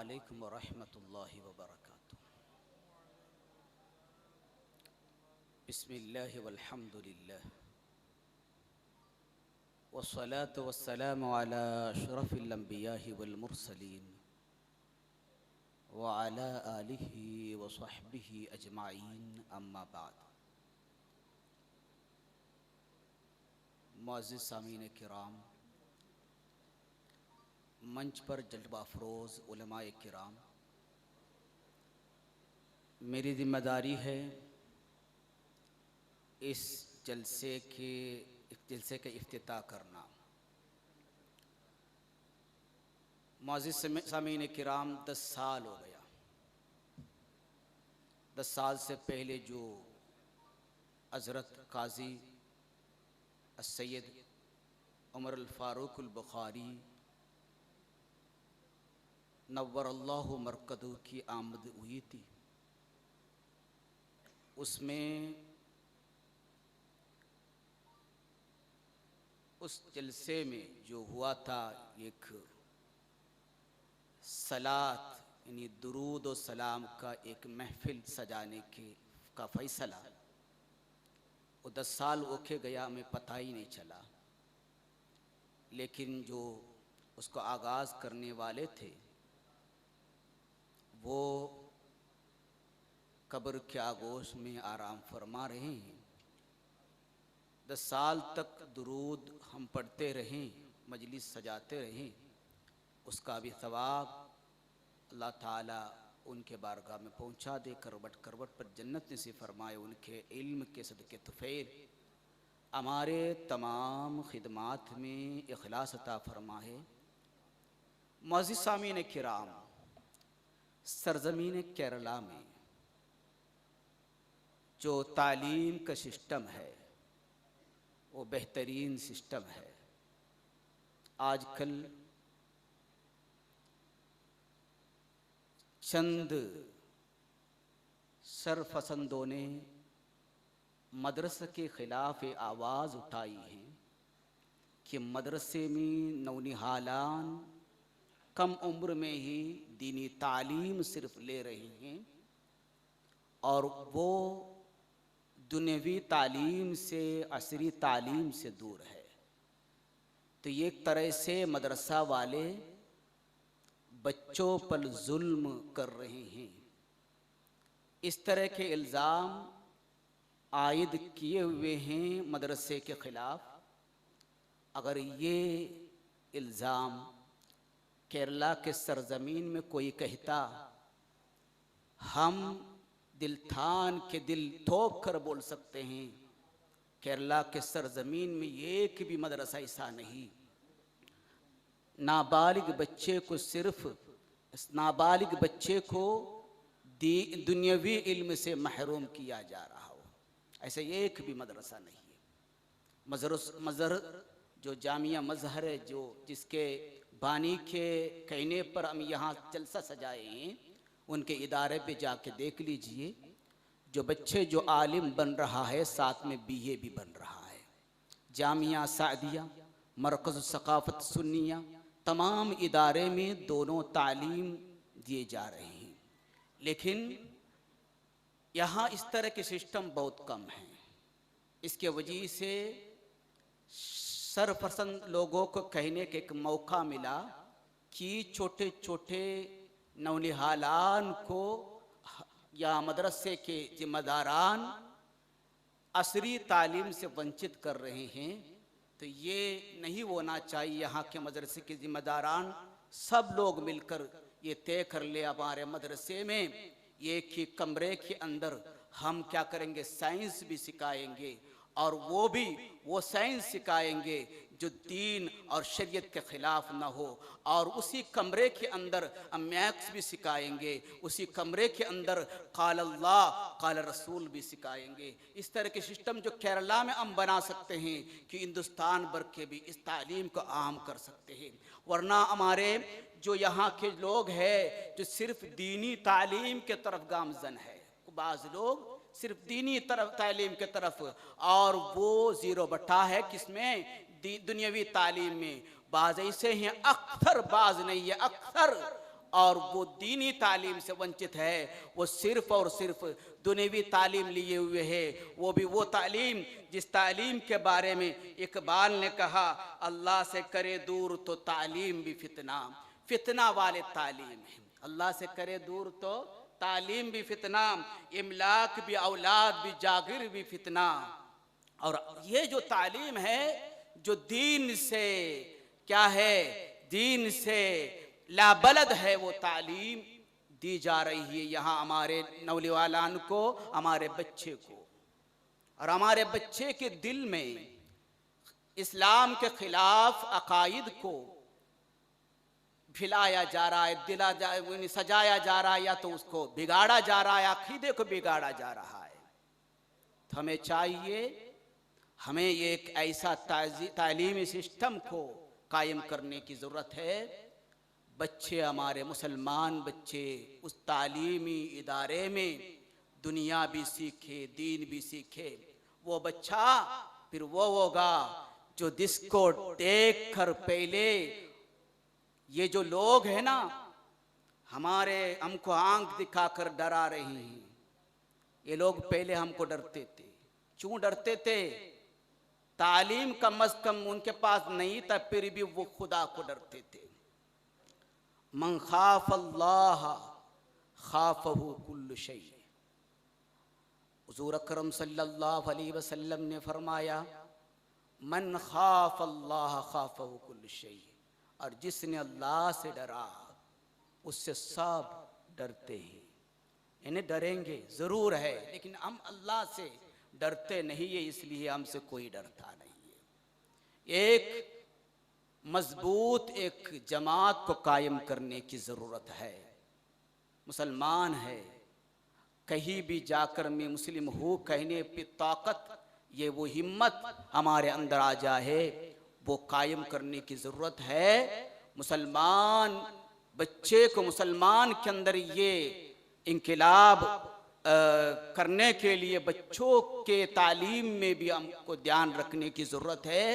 अलैकुम वरहमतुल्लाहि वबरकातुहू। बिस्मिल्लाहि वल्हम्दुलिल्लाह वस्सलातु वस्सलामु अला अशरफिल अंबियाहि वल मुरसलीन व अला आलिहि व सहबिहि अजमाइन, अम्मा बाद। मुअज़्ज़िज़ सामीन किराम, मंच पर जल्वा अफरोज़ उलमाए किराम, मेरी ज़िम्मेदारी है इस जलसे का इफ्तिताह करना। मुअज़्ज़िज़ सामीन किराम, 10 साल हो गया। 10 साल से पहले जो हज़रत काज़ी सैयद उमर अल फ़ारूक अल बुखारी नव्वरल्लाहु मरकदहू की आमद हुई थी, उसमें उस जलसे में जो हुआ था, एक सलात यानी दुरूद और सलाम का एक महफिल सजाने का फ़ैसला, वो 10 साल होके गया, हमें पता ही नहीं चला। लेकिन जो उसको आगाज़ करने वाले थे वो कब्र के आगोश में आराम फरमा रहे हैं। 10 साल तक दुरूद हम पढ़ते रहें, मजलिस सजाते रहें, उसका भी सवाब अल्लाह ताला उनके बारगाह में पहुँचा दे, करवट करवट पर जन्नत नसीब फरमाए। उनके इल्म के सदक़े तुफ़ैल हमारे तमाम खिदमात में इखलास अता फरमाए। मुअज़्ज़िज़ सामीन किराम, सरज़मीन केरला में जो तालीम का सिस्टम है वो बेहतरीन सिस्टम है। आजकल चंद सरपसंदों ने मदरसे के ख़िलाफ़ आवाज़ उठाई है कि मदरसे में नौनिहालान कम उम्र में ही दीनी तालीम सिर्फ ले रहे हैं और वो दुनियावी तालीम से, असरी तालीम से दूर है। तो ये एक तरह से मदरसा वाले बच्चों पर जुल्म कर रहे हैं। इस तरह के इल्ज़ाम आयद किए हुए हैं मदरसे के ख़िलाफ़। अगर ये इल्ज़ाम केरला के सरज़मीन में कोई कहता, हम दिल थान के दिल ठोक कर बोल सकते हैं, केरला के सरज़मीन में एक भी मदरसा ऐसा नहीं। नाबालिग बच्चे को सिर्फ नाबालिग बच्चे को दुनियावी इल्म से महरूम किया जा रहा हो, ऐसे एक भी मदरसा नहीं है। मज़हर जो जामिया मज़हर है, जो जिसके बानी के कहने पर हम यहाँ जलसा सजाए हैं, उनके इदारे पे जाके देख लीजिए। जो बच्चे जो आलिम बन रहा है, साथ में BA भी बन रहा है। जामिया सादिया, मरकज़ सक़ाफ़त सुन्निया, तमाम इदारे में दोनों तालीम दिए जा रहे हैं। लेकिन यहाँ इस तरह के सिस्टम बहुत कम हैं। इसके वजह से सरपसंद लोगों को कहने का एक मौका मिला कि छोटे छोटे नौनिहालान को या मदरसे के जिम्मेदारान असरी तालीम से वंचित कर रहे हैं। तो ये नहीं होना चाहिए। यहाँ के मदरसे के जिम्मेदारान सब लोग मिलकर ये तय कर ले, हमारे मदरसे में एक ही कमरे के अंदर हम क्या करेंगे, साइंस भी सिखाएंगे और वो साइंस सिखाएंगे जो दीन और शरीयत के ख़िलाफ़ ना हो, और उसी कमरे के अंदर हम मैथ्स भी सिखाएंगे, उसी कमरे के अंदर क़ाल अल्लाह क़ाल रसूल भी सिखाएंगे। इस तरह के सिस्टम जो केरला में हम बना सकते हैं कि हिंदुस्तान भर के भी इस तालीम को आम कर सकते हैं। वरना हमारे जो यहाँ के लोग हैं जो सिर्फ दीनी तालीम के तरफ गामज़न है, बाज़ लोग सिर्फ दीनी तरफ तालीम के तरफ, और वो ज़ीरो बट्टा है किसमें, दुनियावी तालीम में। बाज़ ऐसे हैं, अक्सर बाज़ नहीं है, अक्सर और वो दीनी तालीम से वंचित है, वो सिर्फ और सिर्फ दुनियावी तालीम लिए हुए है, वो भी वो तालीम जिस तालीम के बारे में इकबाल ने कहा, अल्लाह से करे दूर तो तालीम भी फितना, फितना वाले तालीम है। अल्लाह से करे दूर तो तालीम भी फितना, इमलाक भी, औलाद भी, जागिर भी फितना। और ये जो तालीम है जो दीन से क्या है, दीन से लाबलद है, वो तालीम दी जा रही है यहाँ हमारे नौजवान को, हमारे बच्चे को। और हमारे बच्चे के दिल में इस्लाम के खिलाफ अकायद को फिलाया जा रहा है, सजाया जा रहा है, या तो उसको बिगाड़ा जा रहा है, अकीदे को बिगाड़ा जा रहा है। तो हमें चाहिए, हमें एक ऐसा तालीमी सिस्टम को कायम करने की ज़रूरत है। बच्चे, हमारे मुसलमान बच्चे उस तालीमी इदारे में दुनिया भी सीखे, दीन भी सीखे। वो बच्चा फिर वो होगा जो जिसको देख कर पहले ये जो लोग हैं ना, हमारे हमको आंख दिखाकर डरा रहे हैं, ये लोग पहले हमको डरते थे। क्यों डरते थे? तालीम कम अज कम उनके पास नहीं था, फिर भी वो खुदा को डरते थे। मन खाफ अल्लाह खाफहु कुल्लु शै। हुजूर अकरम सल्लल्लाहु अलैहि वसल्लम ने फरमाया, मन खाफ अल्लाह खाफहु कुल्लु शै। और जिसने अल्लाह से डरा उससे सब डरते हैं। इन्हें डरेंगे ज़रूर है, लेकिन हम अल्लाह से डरते नहीं है, इसलिए हमसे कोई डरता नहीं है। एक मजबूत एक जमात को कायम करने की ज़रूरत है। मुसलमान है, कहीं भी जाकर मैं मुस्लिम हूँ कहने की ताकत, ये वो हिम्मत हमारे अंदर आ जाए, वो कायम करने की ज़रूरत है। मुसलमान बच्चे को, मुसलमान के अंदर ये इनकलाब करने के लिए बच्चों के तालीम में भी हमको ध्यान रखने की ज़रूरत है।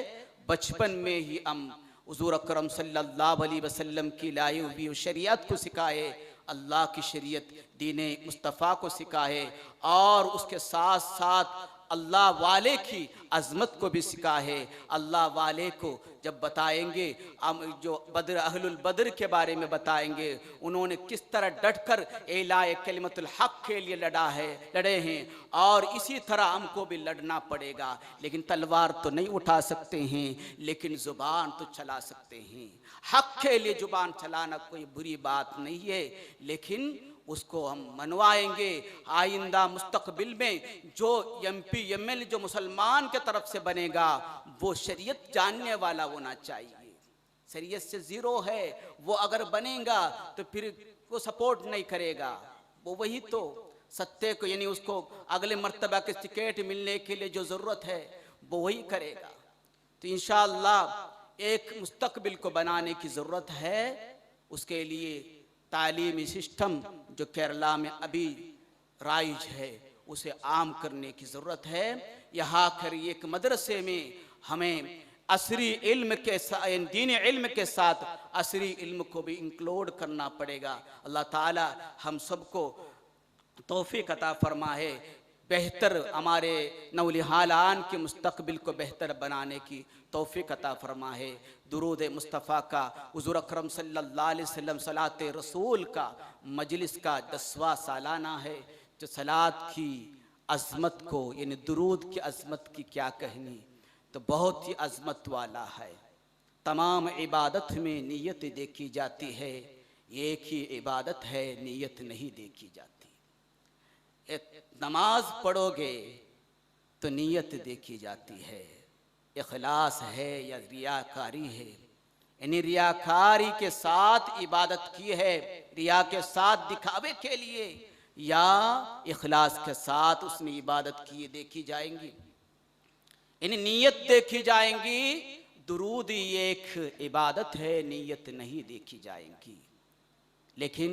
बचपन में ही हम हुज़ूर अकरम सल्लल्लाहु अलैहि वसल्लम की लाई हुई शरीयत को सिखाए, अल्लाह की शरीयत दीन मुस्तफ़ा को सिखाए, और उसके साथ साथ अल्लाह वाले की अज़मत को भी सिखाए। अल्लाह वाले को जब बताएंगे, हम जो बद्र अहलुल बद्र के बारे में बताएंगे, उन्होंने किस तरह डटकर एलाए कलिमतुल हक़ के लिए लड़े हैं, और इसी तरह हमको भी लड़ना पड़ेगा। लेकिन तलवार तो नहीं उठा सकते हैं, लेकिन ज़ुबान तो चला सकते हैं। हक़ के लिए ज़ुबान चलाना कोई बुरी बात नहीं है, लेकिन उसको हम मनवाएंगे। आइंदा मुस्तकबिल में जो MP ML जो मुसलमान के तरफ से बनेगा, वो शरीयत जानने वाला होना चाहिए। शरीयत से ज़ीरो है, वो अगर बनेगा तो फिर वो सपोर्ट नहीं करेगा। वो वही तो सत्य को, यानी उसको अगले मर्तबा के टिकट मिलने के लिए जो ज़रूरत है वो वही करेगा। तो इंशाअल्लाह एक मुस्तकबिल को बनाने की ज़रूरत है। उसके लिए तालीमी सिस्टम जो केरला में अभी राइज है, उसे आम करने की ज़रूरत है। यहाँ कर एक मदरसे में हमें असरी इल्म के साथ, दीनी इल्म के साथ असरी इल्म को भी इंक्लूड करना पड़ेगा। अल्लाह ताला हम सबको तौफीक अता फरमाए, बेहतर हमारे नौलिहालान के मुस्तकबिल को बेहतर बनाने की तौफीक अता फरमाए। दुरूद मुस्तफ़ा का, हुज़ूर अकरम सल्लल्लाहु अलैहि वसल्लम सलात रसूल का मजलिस का 10वां सालाना है। जो सलात की अज़मत को, यानी दुरूद की अज़मत की क्या कहनी, तो बहुत ही अज़मत वाला है। तमाम इबादत में नीयत देखी जाती है, एक ही इबादत है नीयत नहीं देखी जाती। नमाज पढ़ोगे तो नीयत देखी जाती है, इखलास है या रियाकारी है। यानी रियाकारी के साथ इबादत की है, रिया के साथ दिखावे के लिए, या इखलास के साथ उसने इबादत की देखी जाएंगी। यानी नीयत देखी जाएंगी। दुरूद एक इबादत है, नीयत नहीं देखी जाएंगी। लेकिन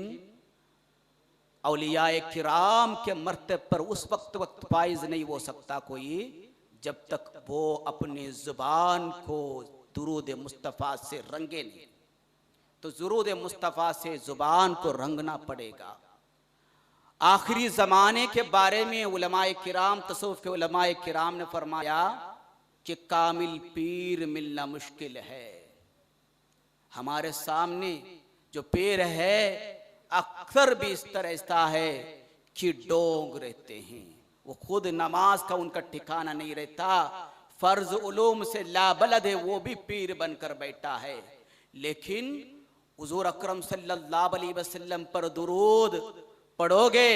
औलियाए किराम के मर्तबे पर उस वक्त फाइज नहीं हो सकता कोई, जब तक वो अपनी ज़ुबान को दुरूद मुस्तफ़ा से रंगे नहीं। तो दुरूद मुस्तफ़ा से ज़ुबान को रंगना पड़ेगा। आखिरी ज़माने के बारे में उलमाए किराम, तसव्वुफ़ के उलमाए किराम ने फरमाया कि कामिल पीर मिलना मुश्किल है। हमारे सामने जो पीर है अक्सर भी इस तरह ऐसा है कि डोंग रहते हैं, वो खुद नमाज का उनका ठिकाना नहीं रहता, फर्ज उलूम से लाबलद है, वो भी पीर बनकर बैठा है। लेकिन हुजूर अकरम सल्लल्लाहु अलैहि वसल्लम पर दुरूद पढ़ोगे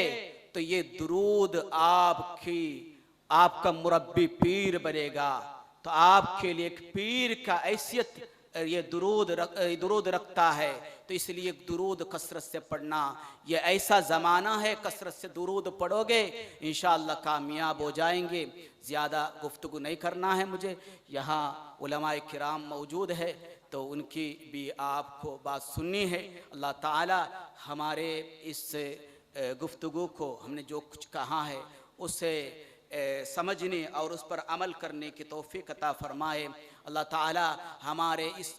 तो ये दुरूद आपका मुरब्बी पीर बनेगा। तो आपके लिए एक पीर का हैसियत ये दुरूद रखता है। तो इसलिए दुरूद कसरत से पढ़ना, ये ऐसा ज़माना है कसरत से दुरूद पढ़ोगे इंशाअल्लाह कामयाब हो जाएंगे। ज़्यादा गुफ्तगू नहीं करना है मुझे, यहाँ उलमाए किराम मौजूद है तो उनकी भी आपको बात सुननी है। अल्लाह ताला हमारे इस गुफ्तगू को, हमने जो कुछ कहा है उसे समझने और उस पर अमल करने की तौफीक अता फरमाए। अल्लाह ताला हमारे इस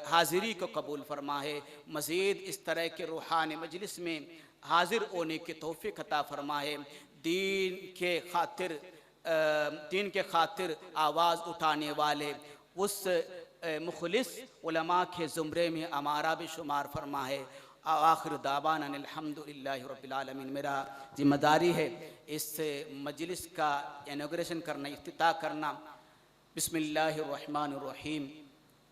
हाज़िरी को कबूल फरमाए। मज़ीद इस तरह के रूहानी मजलिस में हाजिर होने की तौफीक अता फरमाए। दीन के खातिर आवाज़ उठाने वाले उस मुखलिस उलमा के ज़ुमरे में हमारा भी शुमार फरमाए। आखिर दावाना अल्हम्दुलिल्लाहि रब्बिल आलमीन। मेरा जिम्मेदारी है इस मजलिस का इनॉग्रेशन करना, इफ्तिताह करना। बिस्मिल्लाहिर्रहमानिर्रहीम,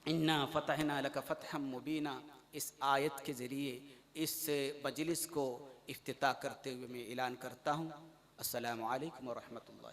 इन्ना फ़तहना लका फ़तहम मुबीना, इस आयत के ज़रिए इस मजलिस को इफ्तिताह करते हुए मैं ऐलान करता हूँ। अस्सलामु अलैकुम व रहमतुल्लाह।